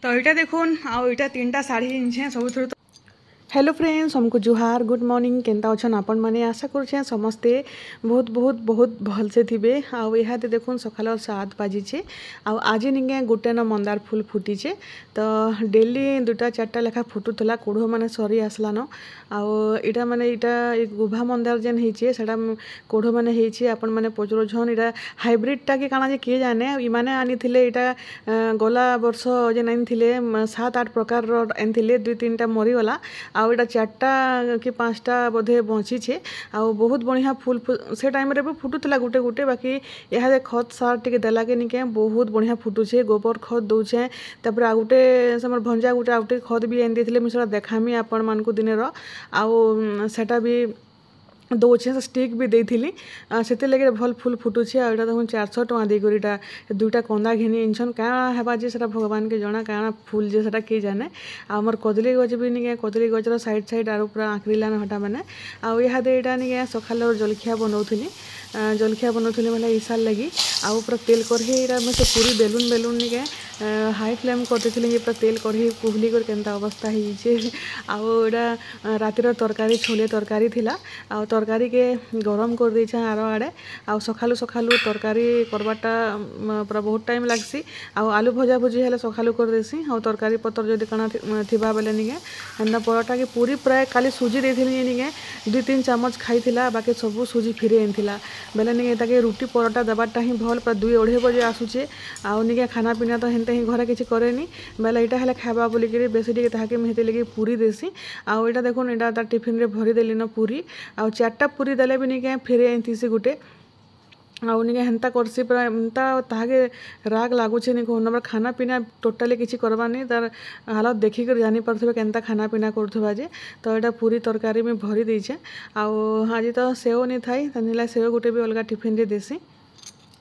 तो यहाँ देखुन आईटा 3टा शाढ़ी इनछे सब। हेलो फ्रेंड्स, हमको जुहार, गुड मॉर्निंग। केंता अच्छन आपण मैंने आशा करुचे समस्ते बहुत बहुत बहुत भलसे थे। आउ यहाँ देखुन सकाल 7 बाजीचे। आज निके गोटे न मंदार फूल फुटीचे। तो डेली 2-4टा लेखा फुटुला कोढ़ मैंने सरी आसलान। आईटा माने इटा एक गुभा मंदार जेन होचे सेटा कोढ़ मैंने होचे। आपण मैंने पचरुछन इटा हाइब्रिडटा कि काना जे किए जाने। इमाने आनी थिले इटा गला वर्ष जेन आनी थिले 7-8 प्रकार आनी 2-3टा मरीगला। आउ इटा 4टा कि 5टा बोधे बंचीछे। आउ बहुत बढ़िया फूल से टाइम रे भी फुटुला गोटे गोटे। बाकी यहाँ खत सार टे देला के निके बहुत बढ़िया फुटुछे। गोबर खत दौचे। तापर आ गोटे समर भंजा गोटे आ गोटे खत भी आनी देथिले। मुझे देखामी आपण मानकु दिनेर। आउ सेटा भी दौचे से स्टिक भी देथिली। से लगे भल फूल फुटुछे। आ देखुन 400 टଙ୍କା देकर इटा 2टा कंदा घिनी इनछन। काଣା हेबा जे सेटा भगवान के जना काଣା फूल जे सेटा के जाने। आमर कदली गज भी निके कदली गजर साइड साइड आरो पूरा आंकड़िलान हटा मैंने। आउ यहाँ दे इटा निके सकाल जलखिया बनौली। जलखिया बनौली मतलब ईसार लगी। आउ पूरा तेल कढ़ी मैं तो पूरी बेलून बेलून निके हाई फ्लेम कर देथिले। पूरा तेल कढ़ी कुहली कर केनता अवस्था होइछे। आउ एटा रातिर तरकारी छोले तरकारी थिला। आउ तरकारी के गरम कर देछे आरो आड़े। आउ सखालु सखालु तरकारी करबाटा पूरा बहुत टाइम लागसी। आउ आलू भजा भुजी हेले सखालु कर देसी। आउ तरकारी पतर जदि काना थिबा बेले निके एंदा परोटा के पूरी प्राय खाली सुजी देथिली निके 2-3 चामच खाइथिला। बाकी सब सुजी फिरे एनथिला बेले निके ताके रुटी परोटा दबाटा ही भल। पूरा 2-2:30 बजे आसुचे। आउ निके खाना पीना तो हेनते ही घरे किछि करेनी। बेले इटा हेले खाबा बोली के बेसी टिके ताके मेहते लगे पूरी देसी। आउ इटा देखुन इटा ता टिफिन रे भरी देली न पूरी। आउ 4टा पूरी देले भी निके फिरे एंतीसी गुटे। आउ निके हेन्ता करसी पूरा एंता ताके राग लागुचे निको नंबर खाना पीना टोटली किछि करबा नहीं। तार हालत देखि कर जानी परथबे केनता खाना पीना करथबा जे। तो एटा पूरी तरकारी में भरी देछे। आउ आज तो सेव नहीं थाई तनिला सेव गुटे भी अलगा टिफिन रे देसी।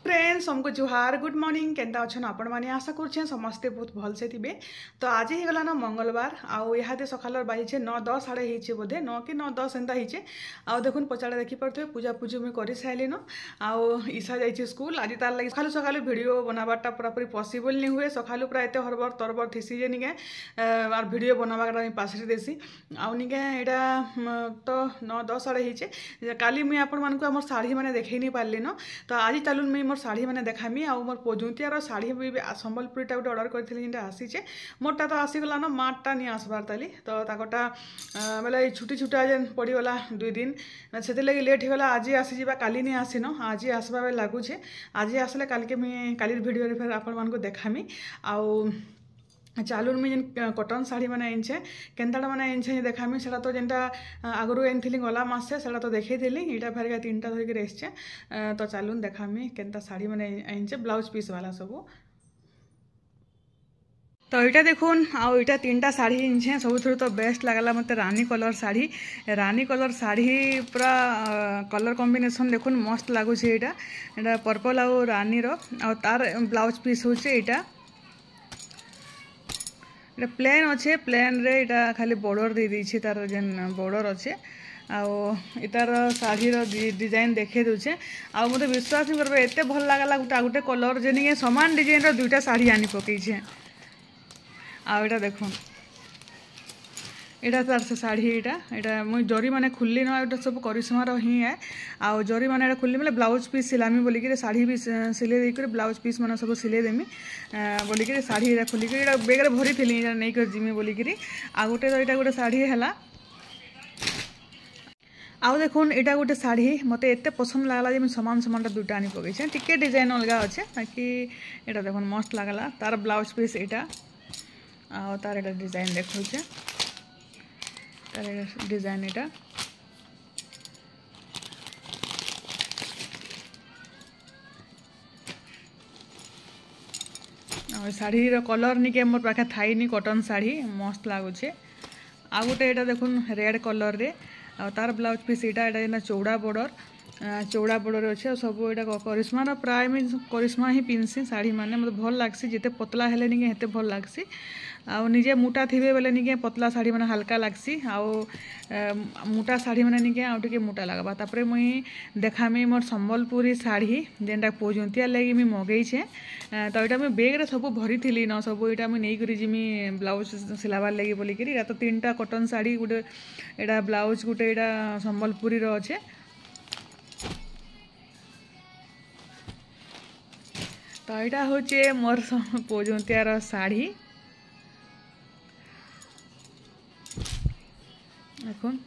फ्रेंड्स, हमको जुहार, गुड मॉर्निंग। केनता अच्छन आपण मैंने आशा करुचे समस्ते बहुत भलसे थे। तो आज ही गला ना मंगलवार। आउ यहाँ सकाल बाजे 9-10 साढ़े होचे बोधे 9 कि 9-10 एंता होचे। आउ देखुन पचाड़े देखी पारे पूजा पूजी मुझे कर सारे। आउ ईशा जाइए स्कूल। आज तार लगे सकालू सकालू वीडियो बनाबाटा पूरापूरी पॉसिबल नहीं हुए। सकालू पूरा एत हरबर तरबर थीसी जे निके आर वीडियो बनाबाटा पासरी देसी। आउ निके यहाँ तो 9-10 साढ़े होचे। काली मुझे आपण मानक आम शाढ़ी मैंने देखई नहीं पार्ली न। तो आज चलून मुझे मोर शाढ़ी मैंने देखामी। आउ मोर पजुतियार शाढ़ी भी संबलपुरीटा गोटे अर्डर करी जेटा आसीचे। मोरटा तो आसीगला न मार्टा नहीं आसबार ताली। तो ताकटा बोले छुट्टी छुटा जेन पड़गला 2 दिन से लगे लेट होगा। आज आसीजा काली नहीं आसीन। आज आसबा बेले लगुचे। आज आसले काल के मुझे काली भिडियो फिर आपण मानक देखामी। आउ चालून मुझे जेन कटन शाढ़ी मैंने आनछे केनताटा मैंने आनछे देखामी। सेटा तो जेनटा आगु आनी गला मासे सेटा तो देखई देली। इटा फेर 3टा धरिक एसछे। तो चालून देखामी केनता शाढ़ी मैंने आनछे ब्लाउज पीस वाला सब। तो यहाँ देखुन आईटा 3टा शाढ़ी इनछे। सब तो बेस्ट लगला मत रानी कलर शाढ़ी। रानी कलर शाढ़ी पूरा कलर कॉम्बिनेशन देखुन मस्त लगुच। यहाँ पर्पल आउ रानी तार ब्लाउज पीस होचे। यहाँ प्लेन अच्छे। प्लेन रे इटा खाली बॉर्डर दे दीछे। तार जेन बॉर्डर अच्छे। आर शाढ़ी डिजाइन देखे दूचे। आउ मत विश्वास नहीं करबे एते भल लागला गोटे गोटे कलर जे समान डिजाइन 2टा शाढ़ी आनी पकईछे। आईटा देखुन यहाँ तार से शाढ़ी यहाँ मुझे जरी मैंने खुल्ली न यहाँ सब करिश्मार ही है। आउ जरी मैंने खुल्ली मतलब ब्लाउज पीस सिलामी बोलिक शाढ़ी भी सिले देकर ब्लाउज पीस मैंने सब सिले देमी बोलिक शाढ़ी खुलिक बेगे भरी थी नहीं कर जिमी बोलिक। आ गोटे तो यहाँ गोटे शाढ़ी है। आउ देखुन यहाँ गोटे शाढ़ी मत एत पसंद लगला जे समान सामानटा 2टा आनी पकईछे। टिके डिजाइन अलग अच्छे। बाकी यहाँ देखुन मस्त लगला तार ब्लाउज पीस यहाँ। आउ तार यहाँ डिजाइन देखुचे तार डिजाइन यहाँ। शाढ़ीर कलर निके मोर पाखे थाई कटन शाढ़ी मस्त लगुचे। आ गोटे यहाँ देखुन रेड कलर रे। तार ब्लाउज पीस यहाँ चौड़ा बॉर्डर चौड़ा बड़र अच्छे सब यहाँ करिश्मार प्राय मुझे करिश्मा ही पिंधसी शाढ़ी मैंने मतलब भल लगसी जिते पतला हेले निके हेते भल लगसी आउ निजे मोटा थे बेले निके पतला शाढ़ी मैंने हल्का लगसी आउ मोटा शाढ़ी मैंने निके आउ टिके मोटा लगवा तापर मुई देखामी मोर संबलपुरी शाढ़ी जेनटा पोजंतिया लगी मुई मगेइछे तो यहाँ मुझे बेग्रे सब भरी थी न सब यहाँ मुझे नहीं जिमी ब्लाउज सिलाबार लगी बोलिकी या तो 3टा कटन शाढ़ी गोटे यहाँ ब्लाउज गोटे यहाँ संबलपुरी अच्छे तो यहाँ हूँ मोर पोजंतियार शाढ़ी देखुन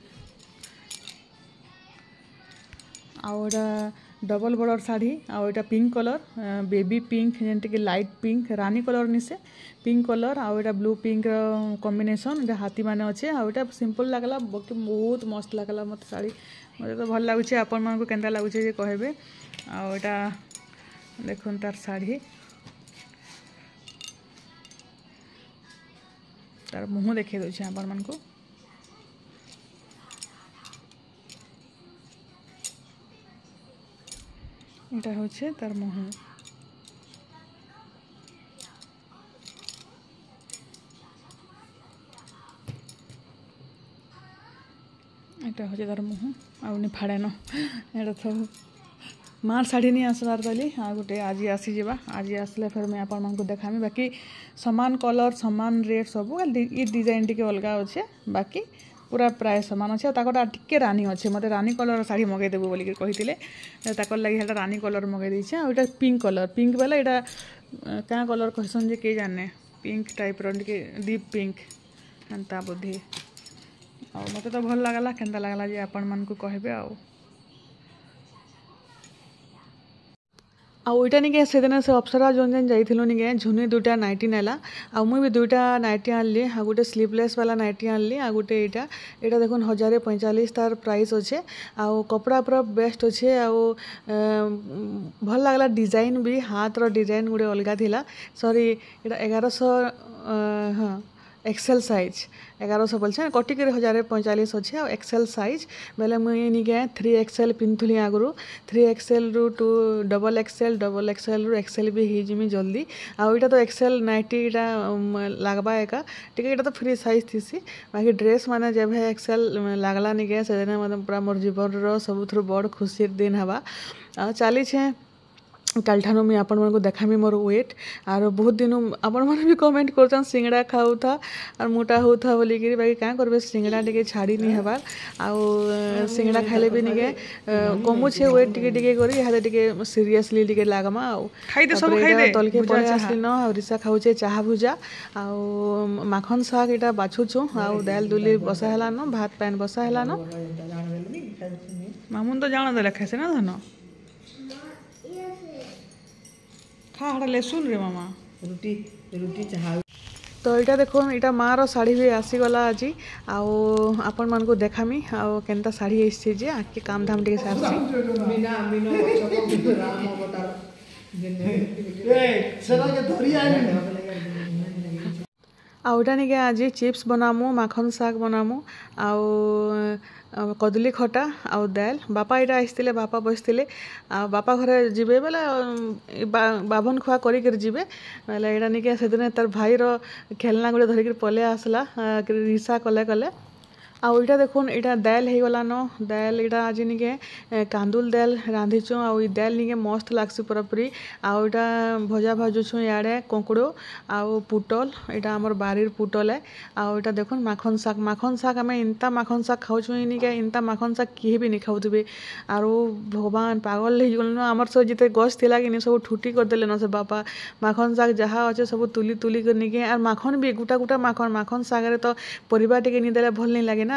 आउटा डबल बॉर्डर शाढ़ी आउटा पिंक कलर बेबी पिंक जेनटिक लाइट पिंक रानी कलर निसे पिंक कलर आउटा ब्लू पिंक कॉम्बिनेशन ये हाथी माने अच्छे आउटा सिंपल लगला बहुत मस्त लगला मत शाढ़ी मत तो भल लगुच आपण मानक केन्ता लगुचे जे कहबे आउटा देखुन तार शाढ़ी तार मुँह देखे दूचे आपण मानक এটা হচ্ছে তার মুহ এটা হচ্ছে তার মুহ আউনি ফাড়েন এটা সব मार शाढ़ी नहीं आसबार कहली आ गोटे आज आसीजा आज आसले फिर मुझे आपण मानक देखामी बाकी समान कलर समान रेट सब ये डिजाइन टी अलग अच्छे बाकी पूरा प्राय सामान अच्छे ताकटा टिके रानी अच्छे मत रानी कलर शाढ़ी मगेदेबू बोलिक कहते ताकर लगे यहाँ रानी कलर मगे देचे आटा पिंक बेले यहाँ क्या कलर कहसन जे के जाने पिंक टाइप रे डीप पिंक एंता बुद्धि आ मत तो भल लगला केन्ता लगला जे आपण मानक कहबे आईटा निके से दिन से अप्सरा जोन जेन जाइथिलु निके झुनी 2टा नाइटी नेला आ मुई भी 2टा नाइटी आनली आ गोटे स्लीवलेस वाला नाइटी आनली आ गोटे एटा देखुन 1045 तार प्राइस अच्छे आ कपड़ा पूरा बेस्ट अच्छे आ भल लगला डिजाइन भी हाथ रो डिजाइन गोटे अलग थिला सॉरी एटा 1100 हाँ एक्सेल साइज 1100 बोलछे कटिक 1045 अच्छे आ एक्सेल साइज बेले मुई निके 3XL पिंधुली आगु 3XL रु टू डबल एक्सेल रु एक्सेल भी ही जिमी जल्दी आईटा तो एक्सेल नाइटी लगवा एका टिके तो फ्री साइज थी बाकी ड्रेस माने जब एक्सेल लगला निके से मतलब पूरा मोर जीवन सबुठ बड़ खुशी दिन हवा चली काल ठानु मुझे आपण मानक देखामी मोर वेट आर बहुत दिन आपण मैंने भी कमेंट कर सिंगड़ा खाऊ था और मोटा होता बोलिक बाकी क्या करेंगे सिंगड़ा टे छाड़ी नहीं हबार आउ सिंगड़ा खाइले भी निके कमुचे वेट टिके करी टे सीरियसली टिके लागमा आउ तलके पड़े आसली न रिसा खाऊचे चाहा भुजा आउ माखन शाग यहाँ बाछुछु आउ दाल दुली बसा है न भात पैन बसा है न मामुन तो जान दे खासे ना धन हाँ ले सुन रे मामा रुटी रुटी चाहा तो यहाँ देखो यहाँ माँ शाढ़ी भी आसीगला आज आपण मानक देखामी आउ केनता शाढ़ी आसी जे आके काम धाम टे सारसी आउटा निके आज चिप्स बनामु माखन शाग बनामु आउ कदली खटा आउ दाल बापा यहाँ आसते बापा बसते बापा घरे जीवे बेले बाभन खुआ कर जीवे बेले यहाँ निके से दिन तार भाई खेलना गोटे धरिक पले आसला रिसा कले कले आउ यहाँ देखुन यहाँ दाल हो गलान दाल यहाँ आज निके कांदुल दाल रांधिचु आउ दाल निके मस्त लागसी पूरापूरी आउ यहाँ भजा भाजुछु इे कोंकड़ो आउ पुटल यहाँ आमर बारीर पुटल है आउ यहाँ देखुन माखन शाग आम इंता माखन शाग खाऊँ निके इंता माखन शाग किए भी नहीं खाऊे आर भगवान पागल हो गल आमर सब जिते गछ थिला कि सब ठुटी करदे न से बापा माखन शाग जहाँ अच्छे सब तुली तुली कर निके आर माखन भी गुटा गुटा माखन शाग तो परिवा टे नहीं देले भल नहीं लगे ना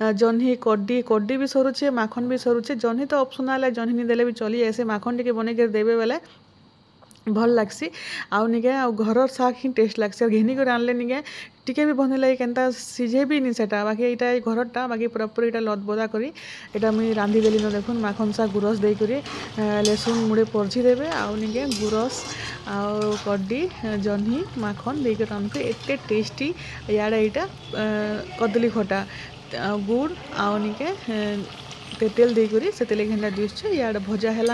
जह्नी कड्डी भी सरुचे माखन भी सरुचे जह्नी तो ऑप्शनल है जह्नी नहीं देले भी चली ऐसे माखन टे बन कर देवे बेले भल लगसी आउ निके आउ घर शाग ही टेस्ट लगसी घिनी कर आनले निके टिके भी बन लगे केनता सीझे भी नहीं सेटा बाकी यहाँ घरटा बाकी पूरापूरी यहाँ लदबदा करी यहाँ मुझे रांधि देली न देखुन माखन शाग गुरस देकर लेसुन मुड़े परझी देवे आउ निके गुरस आउ कड्डी जह्नी माखन देकर रांधे एते टेस्टी यार यहाँ कदली खटा गुड़ आउ निके तेल देकर से घंटा दिशे इे भजा है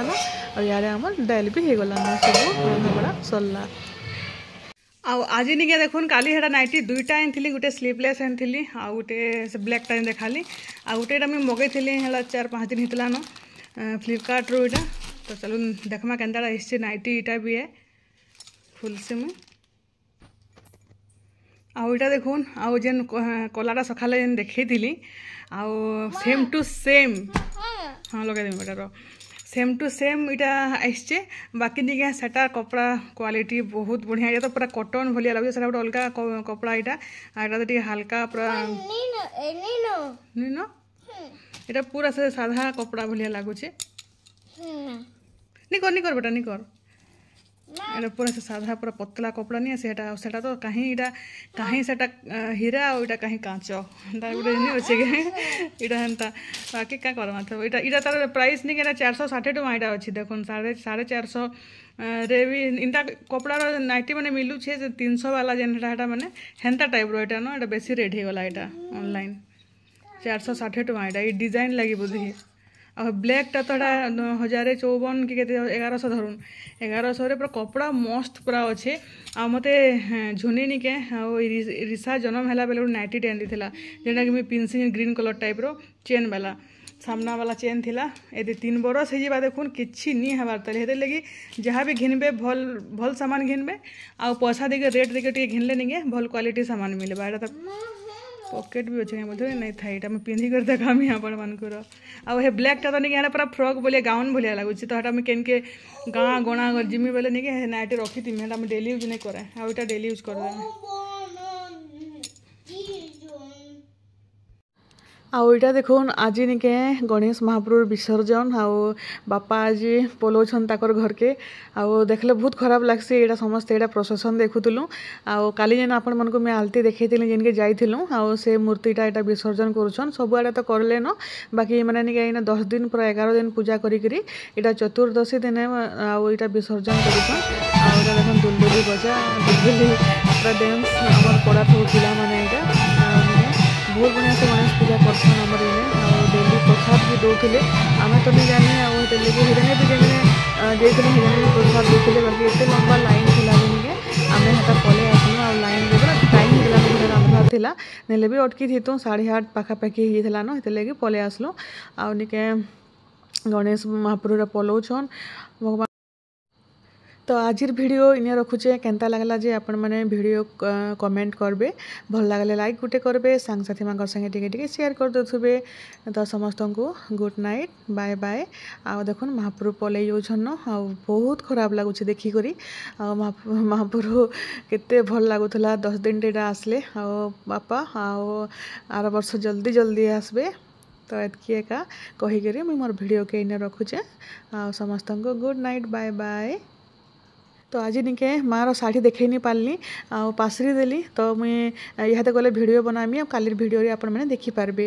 इे आम डाल भी हो गलान सब रंधा बड़ा सरला। आज निके देखुन काली हेटा नाइटी दुईटा आनी गोटे स्लीवलेस आनी आ गोटे ब्लैक टाइम देखाली आ गोटे मुझे मगैली है 4-5 दिन होता न फ्लिपकार्ट रो इटा। तो चलो देखमा केनता आसছে नाइटी इटा भी है खुलसे मुझे आईटा देखुन आउ जेन कलाटा सकाले जेन देखी आउ सेम टू सेम हाँ लगे देमी बेटार सेम टू सेम इटा आसছে बाकी निके सेटा कपड़ा क्वालिटी बहुत बढ़िया ये तो पूरा कॉटन भलिया लगे सेटा गोटे अलगा कपड़ा इटा आटा तो हल्का पूरा नीनो इटा पूरा से साधा कपड़ा भलिया लगुचे नहीं कर बेटा नहीं कर एटा पूरा से साधा पूरा पतला कपड़ा नहीं सेटा तो कहीं इटा कहीं सेटा हीरा और इटा कहीं कांच गोटे नहीं अच्छे इटा हेन्ता बाकी क्या करमा था इटा इटा तार प्राइस नहीं कि 460 टଙ୍କା इटा अच्छी देखुन 450 रे भी इनता कपड़ार नाइटी मैंने मिलूचे 300 वाला जेनटा मैंने हेन्ता टाइप रो ना बेसी रेट हो गला इटा ऑनलाइन 460 टଙ୍କା इटा डिजाइन लगी बोधे और ब्लैकटा तो 1054 कि 1100 धरुन 1100 पूरा कपड़ा मस्त पूरा अच्छे आ मते झुनी निके रिसा जन्म है बेले नाइटी टे आनी जेटा कि मुझे पिन्सी ग्रीन कलर टाइप रो चेन वाला सामना वाला चेन थिला ये 3 बरस हो देखुन कि नहीं हबार ताले हेते लगी जहाँ भी घिनबे भल भल सामान घिनबे आ पैसा देके रेट देके घिनले नहीं भल क्वालिटी सामान मिलबा एटा पॉकेट भी अच्छे बोलते नहीं था यहाँ मुझे पिंधि कर देखामी आपण मानकर आ ब्लैकटा तो नहीं पूरा फ्रॉक बोलिए गाउन भाया लगुच तो यहाँ मुझे के गाँ गणा जिमी बोले नहीं कि नाइट रखी थी मैं डेली यूज नहीं करे आईटा डेली यूज कर आईटा देखुन आज निके गणेश महाप्रभु विसर्जन आउ बापा आज पलाउन ताकर घर के आउ देखले बहुत खराब लगसी एटा समस्त एटा प्रोसेसन देखुलु आउ काली जेन आपण मन को मैं आलती देखी जेन के जाइलु आउ से मूर्तिटा एटा विसर्जन करुछन सब आड़े तो करले न बाकी मैंने निके 10 दिन पूरा 11 दिन पूजा करी एटा चतुर्दशी दिन आउ एटा विसर्जन करुछन आउ एटा देखन दुलदुली बजा दुलदुली पूरा डांस हमर पड़ा थोला माने एटा बहुत बढ़िया से गणेश पूजा करसन आमर इने डेली प्रसाद भी दौले आम तो नहीं जाने आगे हिरणे भी जेने हिरणे भी प्रसाद दौले बाकी एत लंबा लाइन थी आम हेटा पलि आसलु आ लाइन पूरा टाइम होगा रांधवार थी नेले भी अटकी थी 8:30 पाखापाखि होता न हेतु पलि आसलु आ निके गणेश महाप्रभु पलाउछन भगवान। तो आज वीडियो इने रखुचे केनता लगला जे आपण माने वीडियो कमेंट करबे भल लागले लाइक गुटे करबे सांग साथी मांकर संगे टिके टिके शेयर कर दोथुबे। तो समस्त को गुड नाइट बाय बाय। आ देखुन महाप्रभु पले जाउछन आ बहुत खराब लागुचे देखि करी आ महाप्रभु केते भल लागुथला 10 दिन टेटा आसले आ बापा आ आर वर्ष जल्दी जल्दी आसबे। तो एतकी एका कही करी मुई मोर वीडियो के इने रखुचे आ समस्त को गुड नाइट बाय बाय। तो आज निके मार शाढ़ी देखई नहीं पारली आ पासरी देली तो मुझे यहाँ गले वीडियो बनामी काली वीडियो आपण मैंने देखी पारबे।